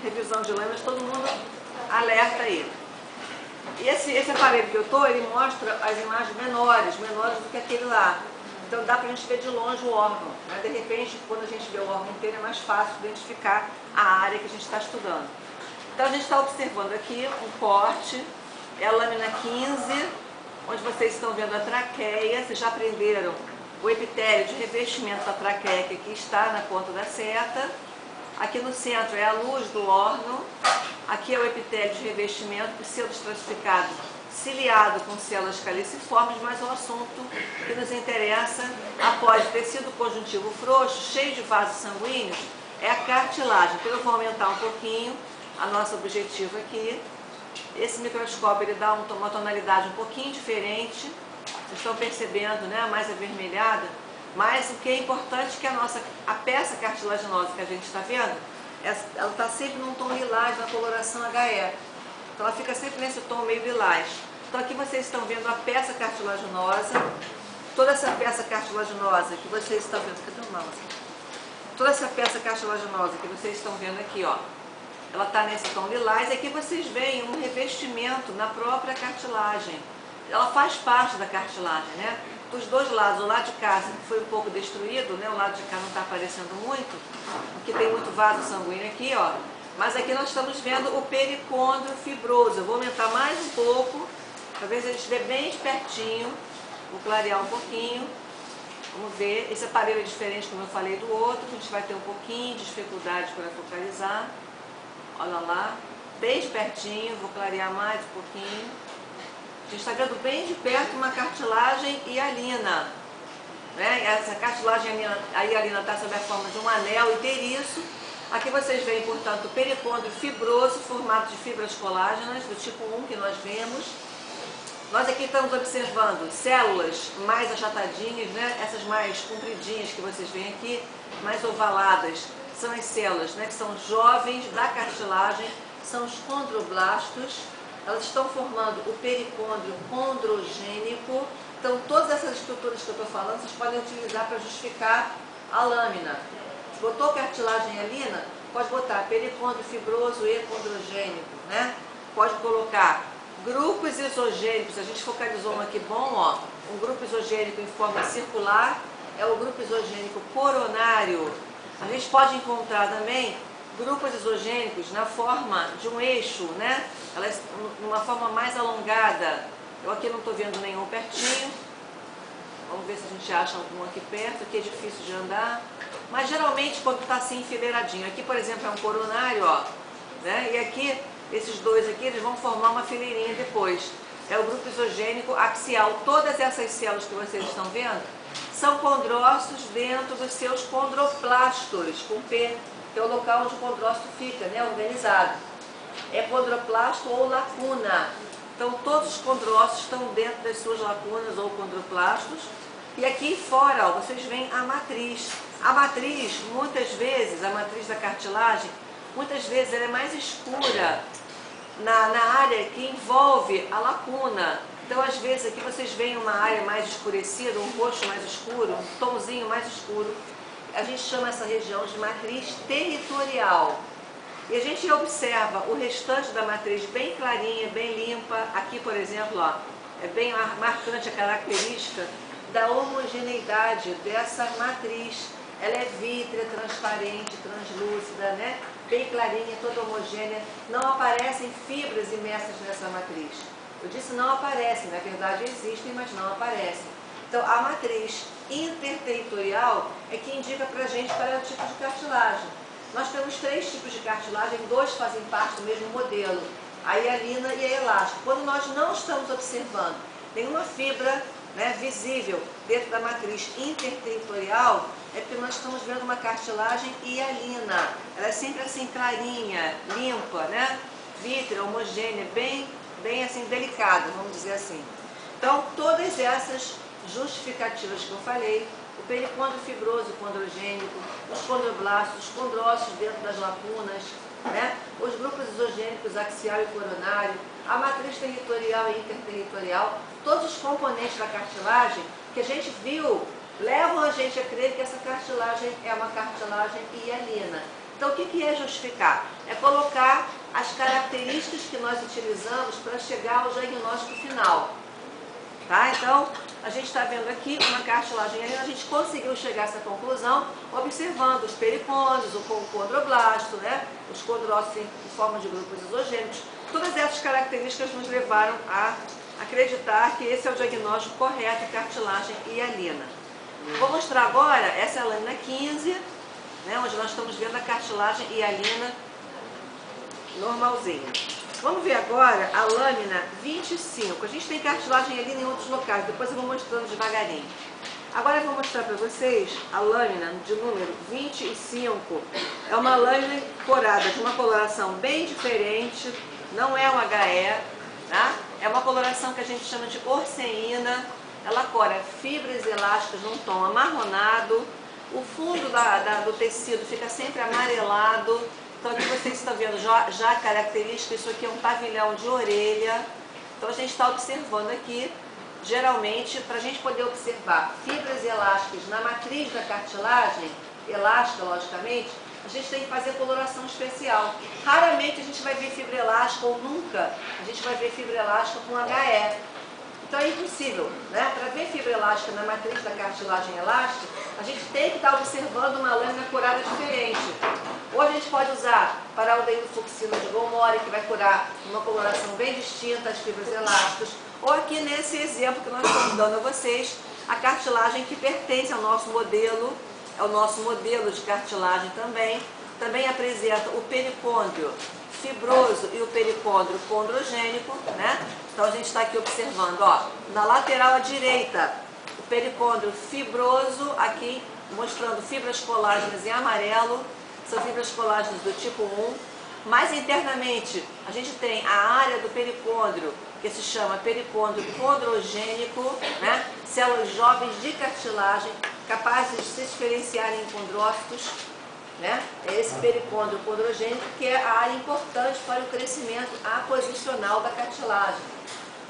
revisão de lâminas, todo mundo alerta aí. E esse aparelho que eu estou, ele mostra as imagens menores do que aquele lá. Então dá para a gente ver de longe o órgão, né? De repente, quando a gente vê o órgão inteiro, é mais fácil identificar a área que a gente está estudando. Então a gente está observando aqui um corte, é a lâmina 15, onde vocês estão vendo a traqueia. Vocês já aprenderam o epitélio de revestimento da traqueia, que aqui está na ponta da seta. Aqui no centro é a luz do órgão. Aqui é o epitélio de revestimento, pseudoestratificado, ciliado com células caliciformes, mas o assunto que nos interessa, após tecido conjuntivo frouxo, cheio de vasos sanguíneos, é a cartilagem. Então eu vou aumentar um pouquinho a nosso objetivo aqui. Esse microscópio ele dá uma tonalidade um pouquinho diferente, vocês estão percebendo, né, mais avermelhada, mas o que é importante é que a peça cartilaginosa que a gente está vendo, ela está sempre num tom lilás na coloração HE. Então ela fica sempre nesse tom meio lilás. Então aqui vocês estão vendo a peça cartilaginosa, toda essa peça cartilaginosa que vocês estão vendo, cadê o mouse? Toda essa peça cartilaginosa que vocês estão vendo aqui, ó, ela está nesse tom lilás, e aqui vocês veem um revestimento na própria cartilagem. Ela faz parte da cartilagem, né? Dos dois lados, o lado de cá foi um pouco destruído, né? O lado de cá não está aparecendo muito, porque tem muito vaso sanguíneo aqui, ó. Mas aqui nós estamos vendo o pericôndrio fibroso. Eu vou aumentar mais um pouco, para ver se ele estiver bem pertinho. Vou clarear um pouquinho. Vamos ver. Esse aparelho é diferente, como eu falei, do outro. A gente vai ter um pouquinho de dificuldade para focalizar. Olha lá. Bem pertinho. Vou clarear mais um pouquinho. A gente está vendo bem de perto uma cartilagem hialina. Né? Essa cartilagem hialina está sob a forma de um anel inteiriço. Aqui vocês veem, portanto, o pericôndrio fibroso, formado de fibras colágenas, do tipo 1 que nós vemos. Nós aqui estamos observando células mais achatadinhas, né? Essas mais compridinhas que vocês veem aqui, mais ovaladas, são as células, né? Que são jovens da cartilagem, são os condroblastos. Elas estão formando o pericôndrio condrogênico. Então, todas essas estruturas que eu estou falando, vocês podem utilizar para justificar a lâmina. Se botou cartilagem hialina, pode botar pericôndrio fibroso e condrogênico, né? Pode colocar grupos isogênicos. A gente focalizou um aqui bom, ó. Um grupo isogênico em forma circular é o grupo isogênico coronário. A gente pode encontrar também grupos isogênicos na forma de um eixo, né? Elas numa forma mais alongada. Eu aqui não estou vendo nenhum pertinho. Vamos ver se a gente acha algum aqui perto. Aqui é difícil de andar. Mas geralmente quando está assim enfileiradinho. Aqui, por exemplo, é um coronário, ó. Né? E aqui, esses dois aqui, eles vão formar uma fileirinha depois. É o grupo isogênico axial. Todas essas células que vocês estão vendo são condrócitos dentro dos seus condroplastos, com P, que é o local onde o condrócito fica, né, organizado. É condroplasto ou lacuna. Então todos os condrócitos estão dentro das suas lacunas ou condroplastos. E aqui fora, ó, vocês veem a matriz. A matriz, muitas vezes, a matriz da cartilagem, muitas vezes ela é mais escura na área que envolve a lacuna. Então, às vezes, aqui vocês veem uma área mais escurecida, um roxo mais escuro, um tomzinho mais escuro. A gente chama essa região de matriz territorial. E a gente observa o restante da matriz bem clarinha, bem limpa. Aqui, por exemplo, ó, é bem marcante a característica da homogeneidade dessa matriz. Ela é vítrea, transparente, translúcida, né? Bem clarinha, toda homogênea. Não aparecem fibras imersas nessa matriz. Eu disse não aparecem, na verdade existem, mas não aparecem. Então, a matriz interterritorial é que indica para a gente qual é o tipo de cartilagem. Nós temos 3 tipos de cartilagem, 2 fazem parte do mesmo modelo, a hialina e a elástica. Quando nós não estamos observando nenhuma fibra, né, visível dentro da matriz interterritorial, é porque nós estamos vendo uma cartilagem hialina. Ela é sempre assim clarinha, limpa, né, vítrea, homogênea, bem assim delicada, vamos dizer assim. Então, todas essas justificativas que eu falei, o pericôndrio fibroso condrogênico, os condroblastos, os condrócitos dentro das lacunas, né? Os grupos isogênicos axial e coronário, a matriz territorial e interterritorial, todos os componentes da cartilagem que a gente viu levam a gente a crer que essa cartilagem é uma cartilagem hialina. Então, o que é justificar? É colocar as características que nós utilizamos para chegar ao diagnóstico final. Tá? Então, a gente está vendo aqui uma cartilagem ali, a gente conseguiu chegar a essa conclusão observando os pericôndios, o condroblasto, né? Os condrócitos em forma de grupos isogênicos. Todas essas características nos levaram a acreditar que esse é o diagnóstico correto de cartilagem hialina. Vou mostrar agora, essa é a lâmina 15, né? Onde nós estamos vendo a cartilagem hialina normalzinha. Vamos ver agora a lâmina 25. A gente tem cartilagem hialina em outros locais, depois eu vou mostrando devagarinho. Agora eu vou mostrar para vocês a lâmina de número 25. É uma lâmina corada de uma coloração bem diferente, não é um HE, tá? É uma coloração que a gente chama de orceína. Ela cora fibras elásticas num tom amarronado. O fundo do tecido fica sempre amarelado. Então aqui vocês estão vendo já a característica, isso aqui é um pavilhão de orelha. Então a gente está observando aqui, geralmente, para a gente poder observar fibras elásticas na matriz da cartilagem, elástica logicamente, a gente tem que fazer coloração especial. Raramente a gente vai ver fibra elástica, ou nunca a gente vai ver fibra elástica com HE. Então é impossível, né? Para ver fibra elástica na matriz da cartilagem elástica, a gente tem que estar observando uma lâmina corada diferente. Ou a gente pode usar paraldeído-fucsina de Gomori, que vai curar uma coloração bem distinta às fibras elásticas. Ou aqui nesse exemplo que nós estamos dando a vocês, a cartilagem que pertence ao nosso modelo, é o nosso modelo de cartilagem também. Também apresenta o pericôndrio fibroso e o pericôndrio condrogênico, né? Então a gente está aqui observando, ó, na lateral à direita, o pericôndrio fibroso, aqui mostrando fibras colágenas em amarelo, são fibras colágenas do tipo 1. Mais internamente, a gente tem a área do pericôndrio, que se chama pericôndrio condrogênico, né? Células jovens de cartilagem, capazes de se diferenciarem em condrócitos, né? É esse pericôndrio condrogênico que é a área importante para o crescimento aposicional da cartilagem.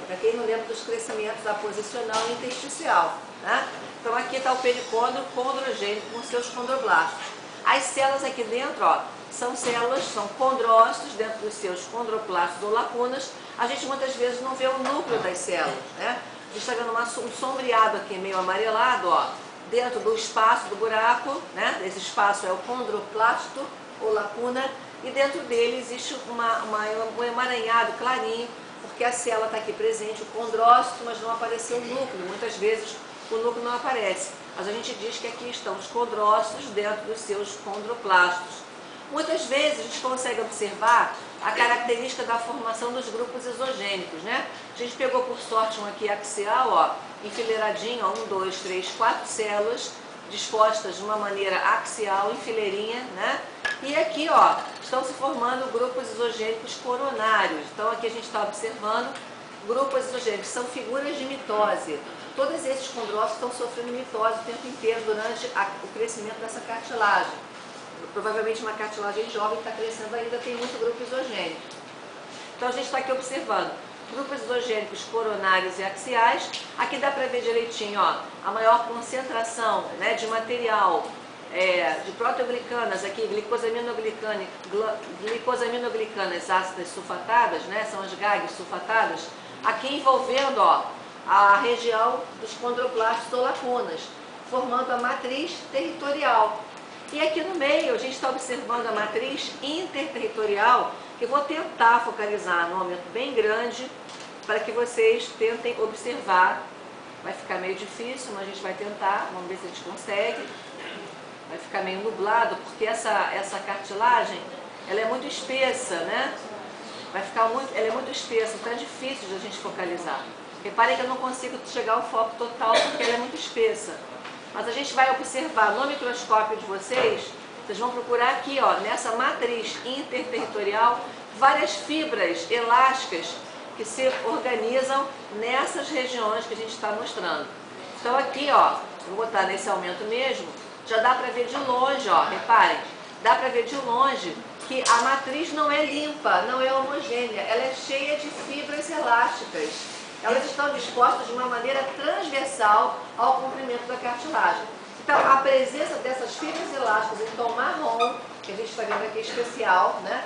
Para quem não lembra dos crescimentos aposicional e intersticial, né? Então aqui está o pericôndrio condrogênico com seus condroblastos. As células aqui dentro, ó, são células, são condrócitos dentro dos seus condroplastos ou lacunas. A gente muitas vezes não vê o núcleo das células, né? A gente está vendo um sombreado aqui meio amarelado, ó, dentro do espaço do buraco, né? Esse espaço é o condroplasto ou lacuna, e dentro dele existe um emaranhado clarinho, porque a célula está aqui presente, o condrócito, mas não apareceu o núcleo. Muitas vezes o núcleo não aparece, mas a gente diz que aqui estão os condrócitos dentro dos seus condroplastos. Muitas vezes a gente consegue observar a característica da formação dos grupos isogênicos, né? A gente pegou por sorte um aqui axial, ó, enfileiradinho, ó, 1, 2, 3, 4 células dispostas de uma maneira axial, em fileirinha, né? E aqui, ó, estão se formando grupos isogênicos coronários. Então aqui a gente está observando grupos isogênicos, são figuras de mitose. Todos esses condrócitos estão sofrendo mitose o tempo inteiro durante o crescimento dessa cartilagem. Provavelmente uma cartilagem jovem que está crescendo ainda tem muito grupo isogênico. Então a gente está aqui observando grupos isogênicos coronários e axiais. Aqui dá para ver direitinho, ó, a maior concentração, né, de material de proteoglicanas, aqui glicosaminoglicanas ácidas sulfatadas, né, são as GAGs sulfatadas, aqui envolvendo, ó, a região dos condroplastos ou lacunas, formando a matriz territorial. E aqui no meio a gente está observando a matriz interterritorial, que eu vou tentar focalizar num aumento bem grande, para que vocês tentem observar. Vai ficar meio difícil, mas a gente vai tentar, vamos ver se a gente consegue. Vai ficar meio nublado, porque essa cartilagem, ela é muito espessa, né? Ela é muito espessa, então é difícil de a gente focalizar. Reparem que eu não consigo chegar ao foco total, porque ela é muito espessa. Mas a gente vai observar no microscópio de vocês vão procurar aqui, ó, nessa matriz interterritorial, várias fibras elásticas que se organizam nessas regiões que a gente está mostrando. Então aqui, ó, vou botar nesse aumento mesmo, já dá para ver de longe, ó, reparem, dá para ver de longe que a matriz não é limpa, não é homogênea, ela é cheia de fibras elásticas. Elas estão dispostas de uma maneira transversal ao comprimento da cartilagem. Então, a presença dessas fibras elásticas em tom marrom que a gente está vendo aqui especial, né?